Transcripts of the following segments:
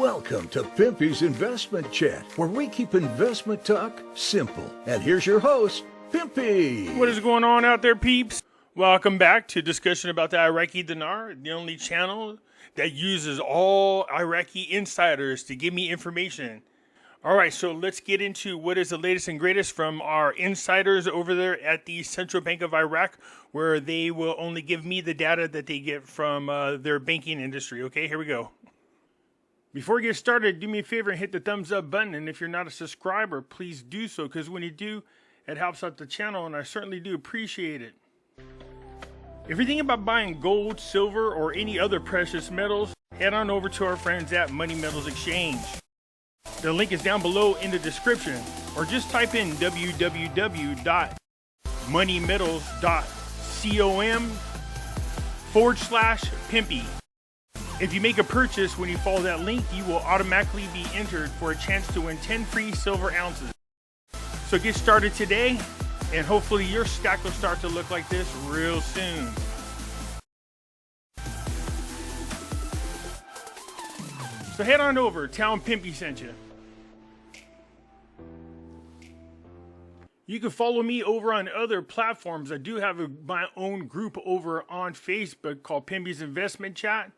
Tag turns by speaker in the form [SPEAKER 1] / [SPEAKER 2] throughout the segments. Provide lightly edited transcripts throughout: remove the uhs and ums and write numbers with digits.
[SPEAKER 1] Welcome to Pimpy's Investment Chat, where we keep investment talk simple. And here's your host, Pimpy.
[SPEAKER 2] What is going on out there, peeps? Welcome back to discussion about the Iraqi Dinar, the only channel that uses all Iraqi insiders to give me information. All right, so let's get into what is the latest and greatest from our insiders over there at the Central Bank of Iraq, where they will only give me the data that they get from their banking industry. Okay, here we go. Before we get started, do me a favor and hit the thumbs up button. And if you're not a subscriber, please do so, because when you do, it helps out the channel, and I certainly do appreciate it. If you're thinking about buying gold, silver, or any other precious metals, head on over to our friends at Money Metals Exchange. The link is down below in the description, or just type in www.moneymetals.com/Pimpy. If you make a purchase when you follow that link, you will automatically be entered for a chance to win 10 free silver ounces. So get started today, and hopefully your stack will start to look like this real soon. So head on over, tell them Pimpy sent you. You can follow me over on other platforms. I do have my own group over on Facebook called Pimpy's Investment Chat.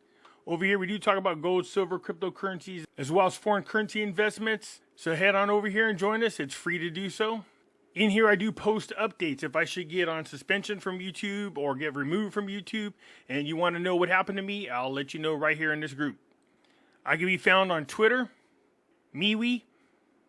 [SPEAKER 2] Over here, we do talk about gold, silver, cryptocurrencies, as well as foreign currency investments. So head on over here and join us. It's free to do so. In here, I do post updates. If I should get on suspension from YouTube or get removed from YouTube and you want to know what happened to me, I'll let you know right here in this group. I can be found on Twitter, MeWe,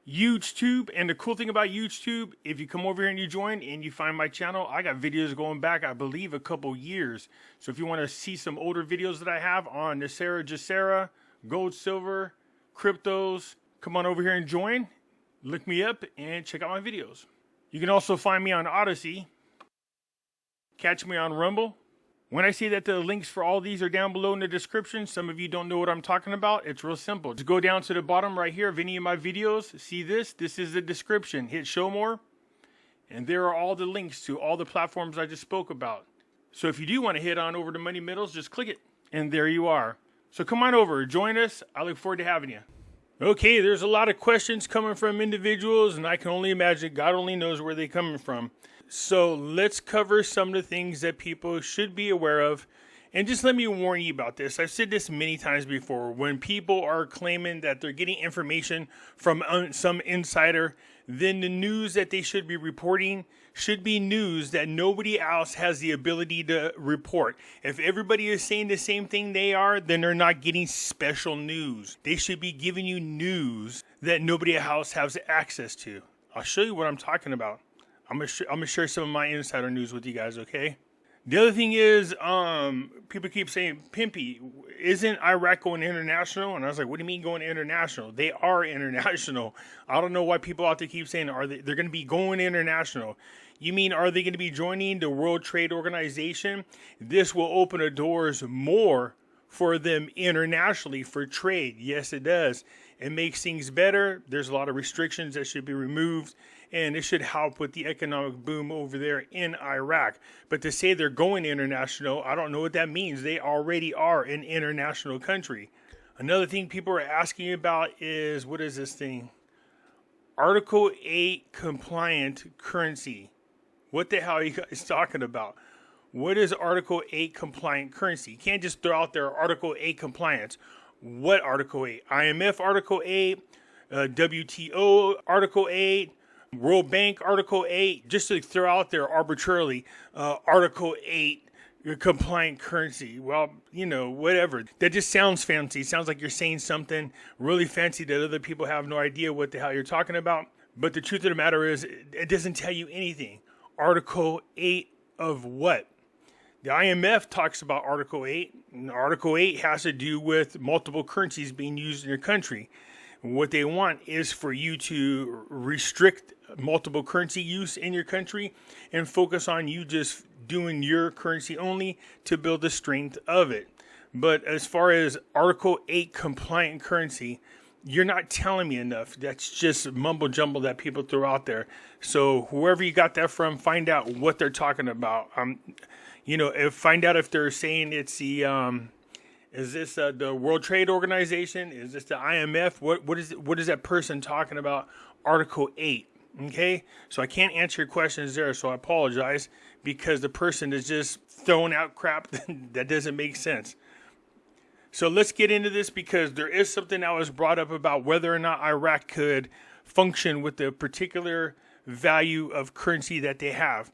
[SPEAKER 2] YouTube, and the cool thing about YouTube, if you come over here and you join and you find my channel, I got videos going back, I believe, a couple years. So if you want to see some older videos that I have on Nasera, Jacera, gold, silver, cryptos, come on over here and join. Look me up and check out my videos. You can also find me on Odyssey. Catch me on Rumble. When I say that the links for all these are down below in the description, some of you don't know what I'm talking about. It's real simple. Just go down to the bottom right here of any of my videos. See this? This is the description. Hit show more. And there are all the links to all the platforms I just spoke about. So if you do want to head on over to Money Metals, just click it. And there you are. So come on over. Join us. I look forward to having you. Okay, there's a lot of questions coming from individuals, and I can only imagine God only knows where they're coming from. So let's cover some of the things that people should be aware of. And just let me warn you about this. I've said this many times before. When people are claiming that they're getting information from some insider, then the news that they should be reporting should be news that nobody else has the ability to report. If everybody is saying the same thing they are, then they're not getting special news. They should be giving you news that nobody else has access to. I'll show you what I'm talking about. I'm gonna share some of my insider news with you guys, okay? The other thing is, people keep saying, Pimpy, isn't Iraq going international? And I was like, what do you mean going international? They are international. I don't know why people out there keep saying, they're going to be going international. You mean, are they going to be joining the World Trade Organization? This will open the doors more for them internationally for trade. Yes, it does. It makes things better. There's a lot of restrictions that should be removed, and it should help with the economic boom over there in Iraq. But to say they're going international, I don't know what that means. They already are an international country. Another thing people are asking about is, what is this thing? Article 8 compliant currency. What the hell are you guys talking about? What is Article 8 compliant currency? You can't just throw out there Article 8 compliance. What Article 8? IMF Article 8, WTO Article 8, World Bank Article 8, just to throw out there arbitrarily, Article 8 compliant currency. Well, you know, whatever. That just sounds fancy. It sounds like you're saying something really fancy that other people have no idea what the hell you're talking about. But the truth of the matter is, it doesn't tell you anything. Article 8 of what? The IMF talks about Article 8. And Article 8 has to do with multiple currencies being used in your country. What they want is for you to restrict multiple currency use in your country and focus on you just doing your currency only to build the strength of it. But as far as Article 8 compliant currency, you're not telling me enough. That's just mumbo jumbo that people throw out there. So whoever you got that from, find out what they're talking about. Find out if they're saying it's the Is this the World Trade Organization? Is this the IMF? What is that person talking about? Article 8. Okay, so I can't answer your questions there, so I apologize, because the person is just throwing out crap that doesn't make sense. So let's get into this, because there is something that was brought up about whether or not Iraq could function with the particular value of currency that they have.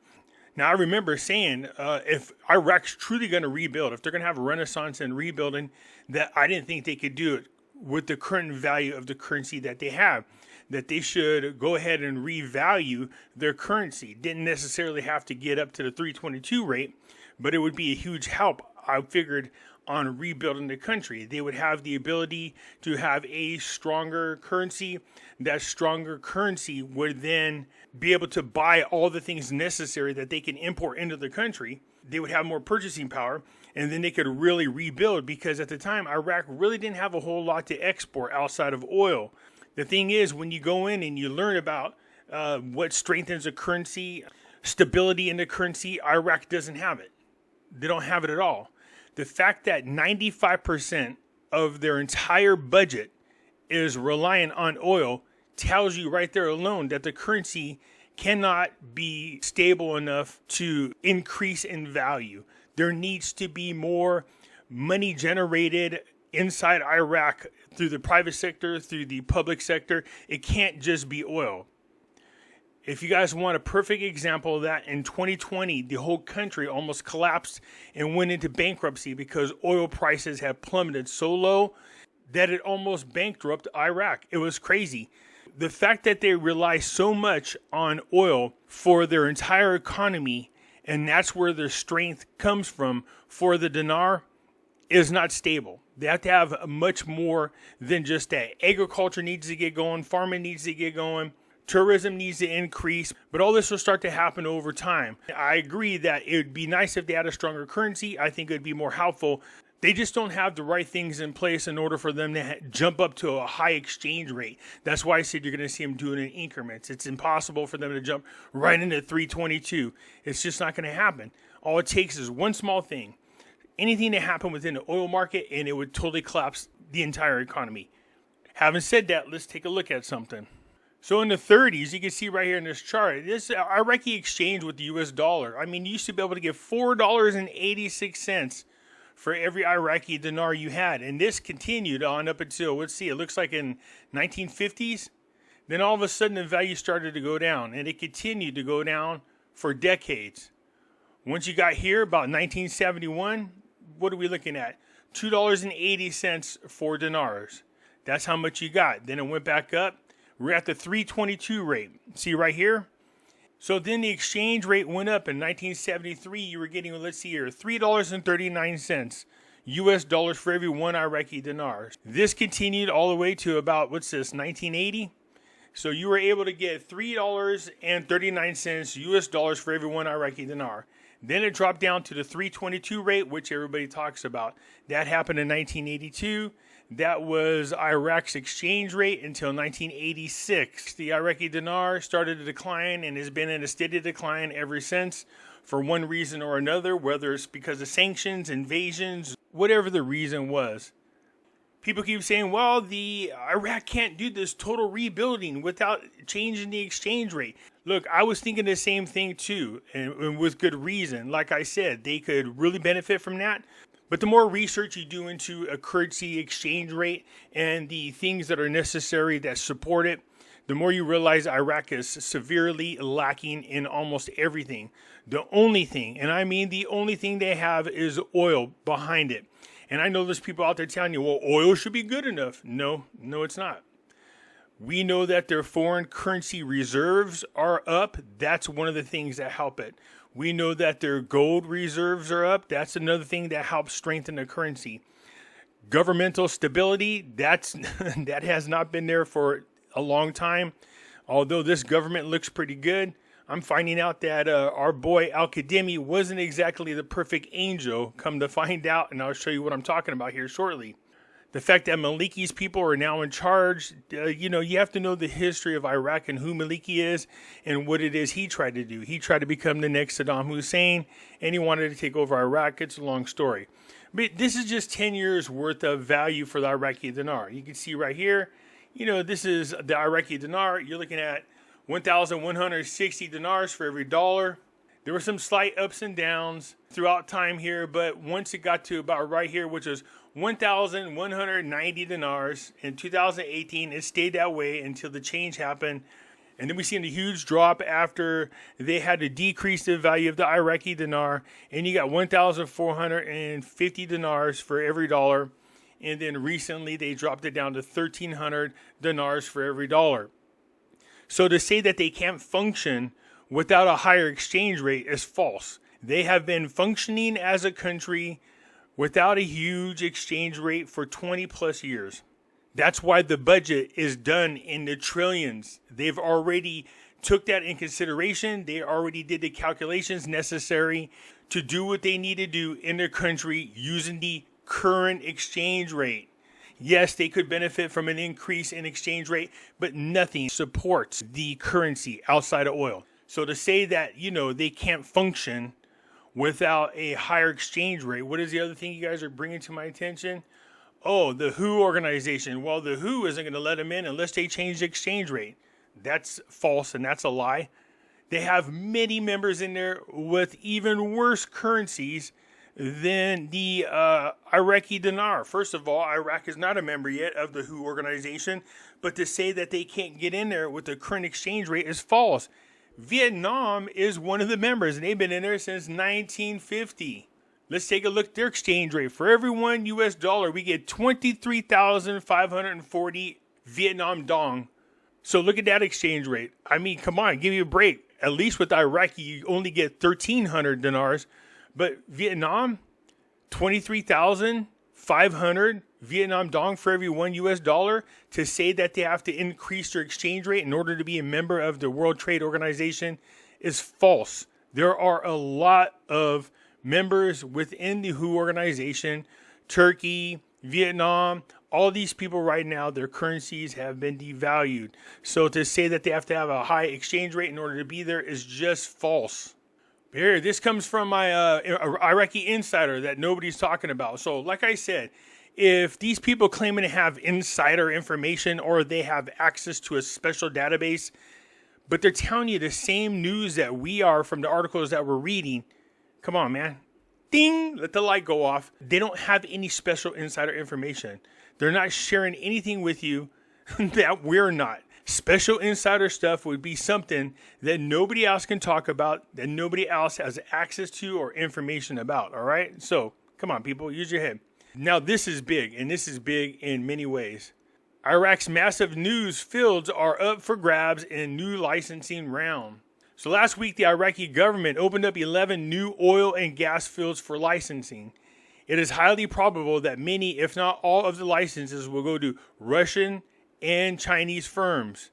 [SPEAKER 2] Now, I remember saying if Iraq's truly going to rebuild, if they're going to have a renaissance and rebuilding, that I didn't think they could do it with the current value of the currency that they have, that they should go ahead and revalue their currency. Didn't necessarily have to get up to the 322 rate, but it would be a huge help, I figured, on rebuilding the country. They would have the ability to have a stronger currency. That stronger currency would then be able to buy all the things necessary that they can import into the country. They would have more purchasing power, and then they could really rebuild, because at the time, Iraq really didn't have a whole lot to export outside of oil. The thing is, when you go in and you learn about what strengthens a currency, stability in the currency, Iraq doesn't have it. They don't have it at all. The fact that 95% of their entire budget is reliant on oil tells you right there alone that the currency cannot be stable enough to increase in value. There needs to be more money generated inside Iraq through the private sector, through the public sector. It can't just be oil. If you guys want a perfect example of that, in 2020, the whole country almost collapsed and went into bankruptcy because oil prices have plummeted so low that it almost bankrupted Iraq. It was crazy. The fact that they rely so much on oil for their entire economy, and that's where their strength comes from for the dinar, is not stable. They have to have much more than just that. Agriculture needs to get going. Farming needs to get going. Tourism needs to increase, but all this will start to happen over time. I agree that it would be nice if they had a stronger currency. I think it would be more helpful. They just don't have the right things in place in order for them to jump up to a high exchange rate. That's why I said you're going to see them doing it in increments. It's impossible for them to jump right into 322. It's just not going to happen. All it takes is one small thing. Anything to happen within the oil market, and it would totally collapse the entire economy. Having said that, let's take a look at something. So in the 30s, you can see right here in this chart, this Iraqi exchange with the US dollar. I mean, you used to be able to get $4.86 for every Iraqi dinar you had. And this continued on up until, let's see, it looks like in 1950s. Then all of a sudden the value started to go down, and it continued to go down for decades. Once you got here, about 1971, what are we looking at? $2.80 for dinars. That's how much you got. Then it went back up. We're at the 322 rate. See right here? So then the exchange rate went up in 1973. You were getting, let's see here, $3.39 US dollars for every one Iraqi dinar. This continued all the way to about, what's this, 1980? So you were able to get $3.39 US dollars for every one Iraqi dinar. Then it dropped down to the 322 rate, which everybody talks about. That happened in 1982. That was Iraq's exchange rate until 1986. The Iraqi dinar started to decline and has been in a steady decline ever since for one reason or another, whether it's because of sanctions, invasions, whatever the reason was. People keep saying, well, the Iraq can't do this total rebuilding without changing the exchange rate. Look, I was thinking the same thing too, and with good reason. Like I said, they could really benefit from that. But the more research you do into a currency exchange rate and the things that are necessary that support it, the more you realize Iraq is severely lacking in almost everything. The only thing, and I mean the only thing they have, is oil behind it. And I know there's people out there telling you, well, oil should be good enough. No, it's not. We know that their foreign currency reserves are up. That's one of the things that help it. We know that their gold reserves are up. That's another thing that helps strengthen the currency. Governmental stability, that has not been there for a long time. Although this government looks pretty good, I'm finding out that our boy Al-Qademi wasn't exactly the perfect angel, come to find out, and I'll show you what I'm talking about here shortly. The fact that Maliki's people are now in charge, you have to know the history of Iraq and who Maliki is and what it is he tried to do. He tried to become the next Saddam Hussein, and he wanted to take over Iraq. It's a long story. But this is just 10 years worth of value for the Iraqi dinar. You can see right here, this is the Iraqi dinar. You're looking at 1,160 dinars for every dollar. There were some slight ups and downs throughout time here, but once it got to about right here, which was 1,190 dinars in 2018, it stayed that way until the change happened. And then we seen a huge drop after they had to decrease the value of the Iraqi dinar, and you got 1,450 dinars for every dollar. And then recently they dropped it down to 1,300 dinars for every dollar. So to say that they can't function without a higher exchange rate is false. They have been functioning as a country without a huge exchange rate for 20 plus years. That's why the budget is done in the trillions. They've already took that in consideration. They already did the calculations necessary to do what they need to do in their country using the current exchange rate. Yes, they could benefit from an increase in exchange rate, but nothing supports the currency outside of oil. So to say that, they can't function without a higher exchange rate. What is the other thing you guys are bringing to my attention? Oh, the WHO organization. Well, the WHO isn't going to let them in unless they change the exchange rate. That's false and that's a lie. They have many members in there with even worse currencies than the Iraqi dinar. First of all, Iraq is not a member yet of the WHO organization, but to say that they can't get in there with the current exchange rate is false. Vietnam is one of the members, and they've been in there since 1950. Let's take a look at their exchange rate. For every $1 US, we get 23,540 Vietnam dong. So look at that exchange rate. I mean, come on, give me a break. At least with Iraqi, you only get 1,300 dinars. But Vietnam, 23,500 Vietnam dong for every $1 US. To say that they have to increase their exchange rate in order to be a member of the World Trade Organization is false. There are a lot of members within the WHO organization, Turkey, Vietnam, all these people right now, their currencies have been devalued. So to say that they have to have a high exchange rate in order to be there is just false. Here, this comes from my Iraqi Insider that nobody's talking about. So like I said, if these people claiming to have insider information or they have access to a special database, but they're telling you the same news that we are from the articles that we're reading, come on, man. Ding! Let the light go off. They don't have any special insider information. They're not sharing anything with you that we're not. Special insider stuff would be something that nobody else can talk about, that nobody else has access to or information about, all right? So, come on, people, use your head. Now, this is big, and this is big in many ways. Iraq's massive news fields are up for grabs in new licensing round. So last week, the Iraqi government opened up 11 new oil and gas fields for licensing. It is highly probable that many, if not all, of the licenses will go to Russian and Chinese firms.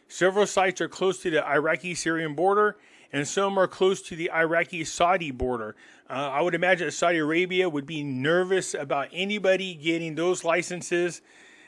[SPEAKER 2] Several sites are close to the Iraqi-Syrian border, and some are close to the Iraqi-Saudi border. I would imagine that Saudi Arabia would be nervous about anybody getting those licenses.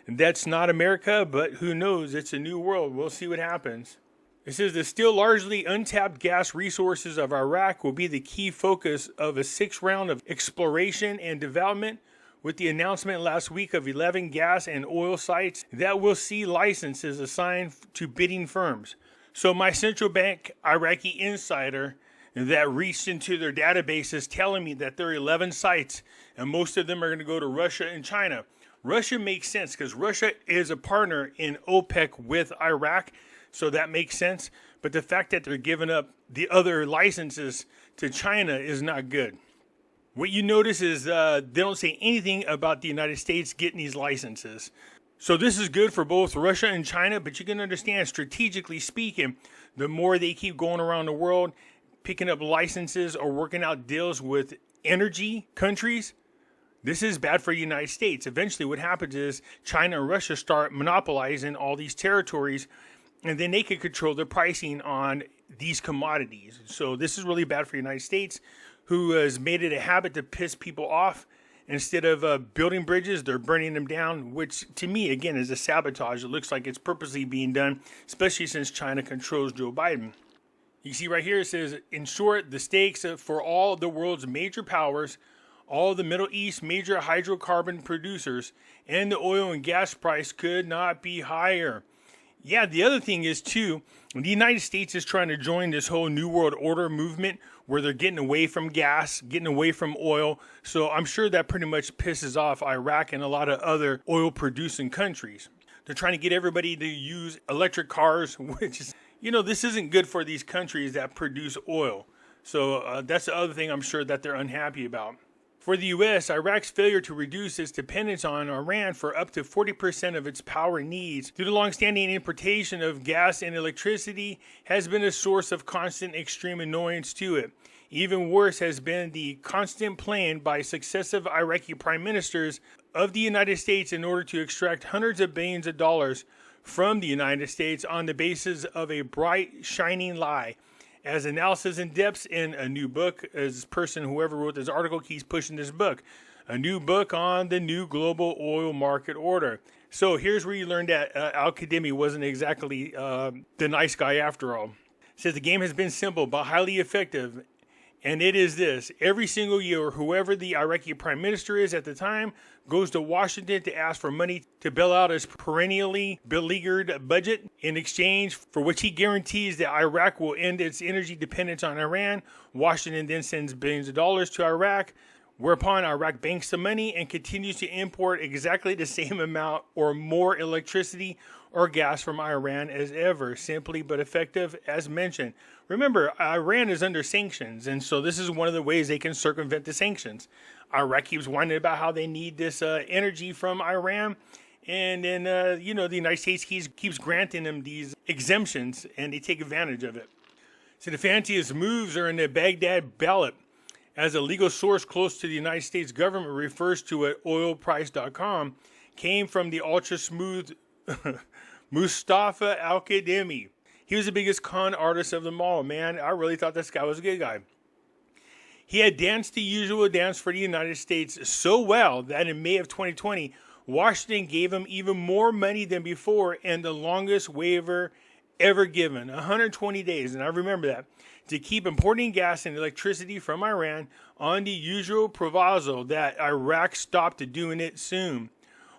[SPEAKER 2] That's not America, but who knows? It's a new world. We'll see what happens. It says the still largely untapped gas resources of Iraq will be the key focus of a sixth round of exploration and development, with the announcement last week of 11 gas and oil sites that will see licenses assigned to bidding firms. So my central bank Iraqi Insider that reached into their databases telling me that there are 11 sites and most of them are going to go to Russia and China. Russia makes sense because Russia is a partner in OPEC with Iraq, so that makes sense. But the fact that they're giving up the other licenses to China is not good. What you notice is they don't say anything about the United States getting these licenses. So this is good for both Russia and China, but you can understand, strategically speaking, the more they keep going around the world, picking up licenses or working out deals with energy countries, this is bad for the United States. Eventually what happens is China and Russia start monopolizing all these territories, and then they can control the pricing on these commodities. So this is really bad for the United States, who has made it a habit to piss people off Instead of building bridges, they're burning them down, which to me, again, is a sabotage. It looks like it's purposely being done, especially since China controls Joe Biden. You see right here, it says, in short, the stakes for all the world's major powers, all the Middle East major hydrocarbon producers, and the oil and gas price could not be higher. Yeah, the other thing is, too, the United States is trying to join this whole New World Order movement where they're getting away from gas, getting away from oil. So I'm sure that pretty much pisses off Iraq and a lot of other oil-producing countries. They're trying to get everybody to use electric cars, which is, this isn't good for these countries that produce oil. So that's the other thing I'm sure that they're unhappy about. For the U.S., Iraq's failure to reduce its dependence on Iran for up to 40% of its power needs through the long-standing importation of gas and electricity has been a source of constant extreme annoyance to it. Even worse has been the constant plan by successive Iraqi prime ministers of the United States in order to extract hundreds of billions of dollars from the United States on the basis of a bright, shining lie. As analysis in depth in a new book, as whoever wrote this article keeps pushing this book, a new book on the new global oil market order. So here's where you learned that Al-Qademi wasn't exactly the nice guy after all. It says the game has been simple but highly effective, and it is this. Every single year, whoever the Iraqi prime minister is at the time goes to Washington to ask for money to bail out his perennially beleaguered budget, in exchange for which he guarantees that Iraq will end its energy dependence on Iran. Washington then sends billions of dollars to Iraq, whereupon Iraq banks the money and continues to import exactly the same amount or more electricity or gas from Iran as ever, simply but effective as mentioned. Remember, Iran is under sanctions, and so this is one of the ways they can circumvent the sanctions. Iraq keeps whining about how they need this energy from Iran, and then, the United States keeps granting them these exemptions, and they take advantage of it. So the fanciest moves are in the Baghdad ballot. As a legal source close to the United States government refers to it, oilprice.com, came from the ultra-smooth Mustafa Al-Qademi. He was the biggest con artist of them all, man. I really thought this guy was a good guy. He had danced the usual dance for the United States so well that in May of 2020, Washington gave him even more money than before and the longest waiver ever given, 120 days, and I remember that, to keep importing gas and electricity from Iran on the usual proviso that Iraq stopped doing it soon.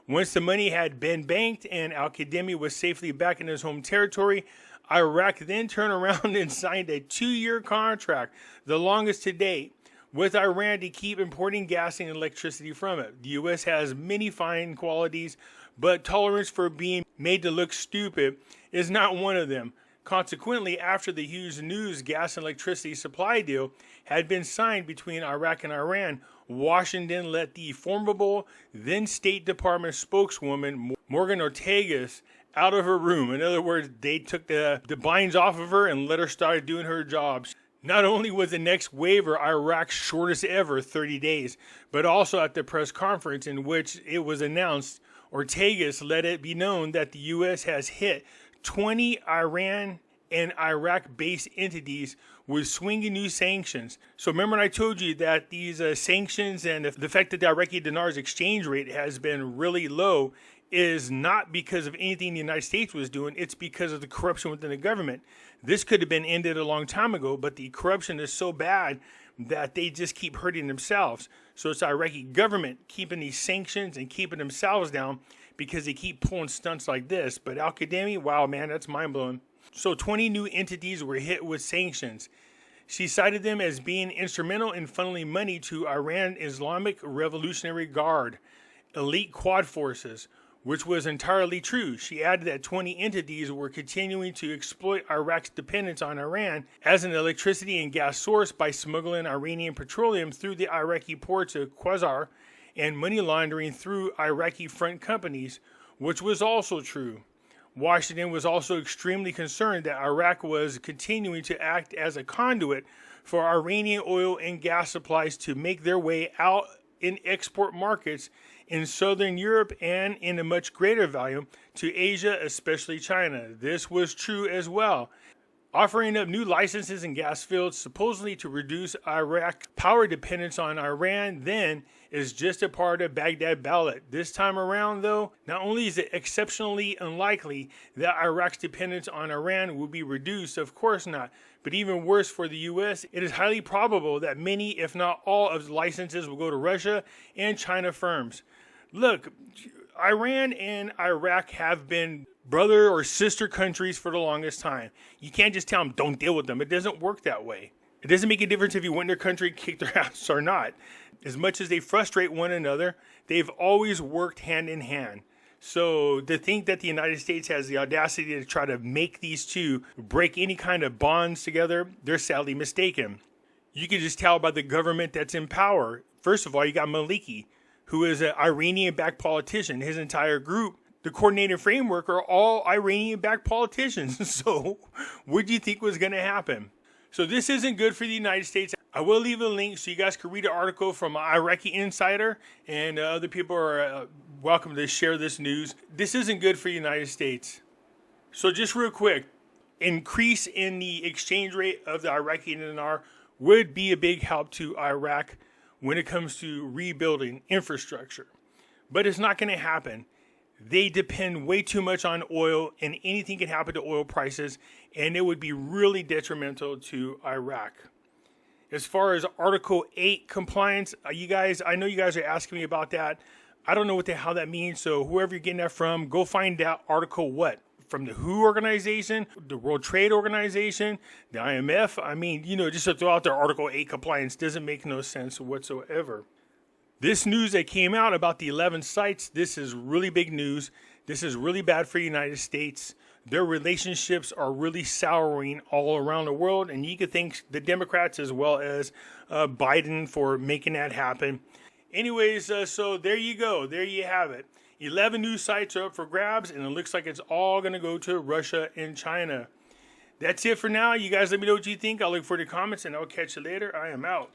[SPEAKER 2] Once the money had been banked and Al-Qademi was safely back in his home territory, Iraq then turned around and signed a 2-year contract, the longest to date, with Iran to keep importing gas and electricity from it. The U.S. has many fine qualities, but tolerance for being made to look stupid is not one of them. Consequently, after the huge news gas and electricity supply deal had been signed between Iraq and Iran, Washington let the formidable then State Department spokeswoman Morgan Ortagus out of her room. In other words, they took the binds off of her and let her start doing her job. Not only was the next waiver Iraq's shortest ever, 30 days, but also at the press conference in which it was announced, Ortagus let it be known that the U.S. has hit 20 Iran and Iraq-based entities with swinging new sanctions. So remember when I told you that these sanctions and the fact that the Iraqi Dinar's exchange rate has been really low is not because of anything the United States was doing, it's because of the corruption within the government. This could have been ended a long time ago, but the corruption is so bad that they just keep hurting themselves. So it's the Iraqi government keeping these sanctions and keeping themselves down because they keep pulling stunts like this. But Al-Qademi, wow, man, that's mind-blowing. So 20 new entities were hit with sanctions. She cited them as being instrumental in funneling money to Iran Islamic Revolutionary Guard, elite quad forces, which was entirely true. She added that 20 entities were continuing to exploit Iraq's dependence on Iran as an electricity and gas source by smuggling Iranian petroleum through the Iraqi ports of Qusar and money laundering through Iraqi front companies, which was also true. Washington was also extremely concerned that Iraq was continuing to act as a conduit for Iranian oil and gas supplies to make their way out in export markets in Southern Europe and in a much greater volume to Asia, especially China. This was true as well. offering up new licenses in gas fields supposedly to reduce Iraq's power dependence on Iran, then is just a part of Baghdad ballot. This time around, though, not only is it exceptionally unlikely that Iraq's dependence on Iran will be reduced, of course not, but even worse for the U.S., it is highly probable that many, if not all, of the licenses will go to Russia and China firms. Look, Iran and Iraq have been brother or sister countries for the longest time. You can't just tell them, don't deal with them. It doesn't work that way. It doesn't make a difference if you went in their country and kicked their ass or not. As much as they frustrate one another, they've always worked hand in hand. So to think that the United States has the audacity to try to make these two break any kind of bonds together, they're sadly mistaken. You can just tell by the government that's in power. First of all, you got Maliki, who is an Iranian-backed politician. His entire group, the coordinated framework, are all Iranian-backed politicians. So what do you think was going to happen? So this isn't good for the United States. I will leave a link so you guys can read an article from Iraqi Insider, and other people are welcome to share this news. This isn't good for the United States. So just real quick, increase in the exchange rate of the Iraqi Dinar would be a big help to Iraq when it comes to rebuilding infrastructure. But it's not going to happen. They depend way too much on oil, and anything can happen to oil prices, and it would be really detrimental to Iraq. As far as Article 8 compliance, I know you guys are asking me about that. I don't know what the hell that means, so whoever you're getting that from, go find out Article what? From the WHO organization, the World Trade Organization, the IMF. I mean, just to throw out their Article 8 compliance doesn't make no sense whatsoever. This news that came out about the 11 sites, this is really big news. This is really bad for the United States. Their relationships are really souring all around the world, and you could thank the Democrats as well as Biden for making that happen. Anyways, so there you go. There you have it. 11 new sites are up for grabs, and it looks like it's all going to go to Russia and China. That's it for now. You guys let me know what you think. I'll look for the comments, and I'll catch you later. I am out.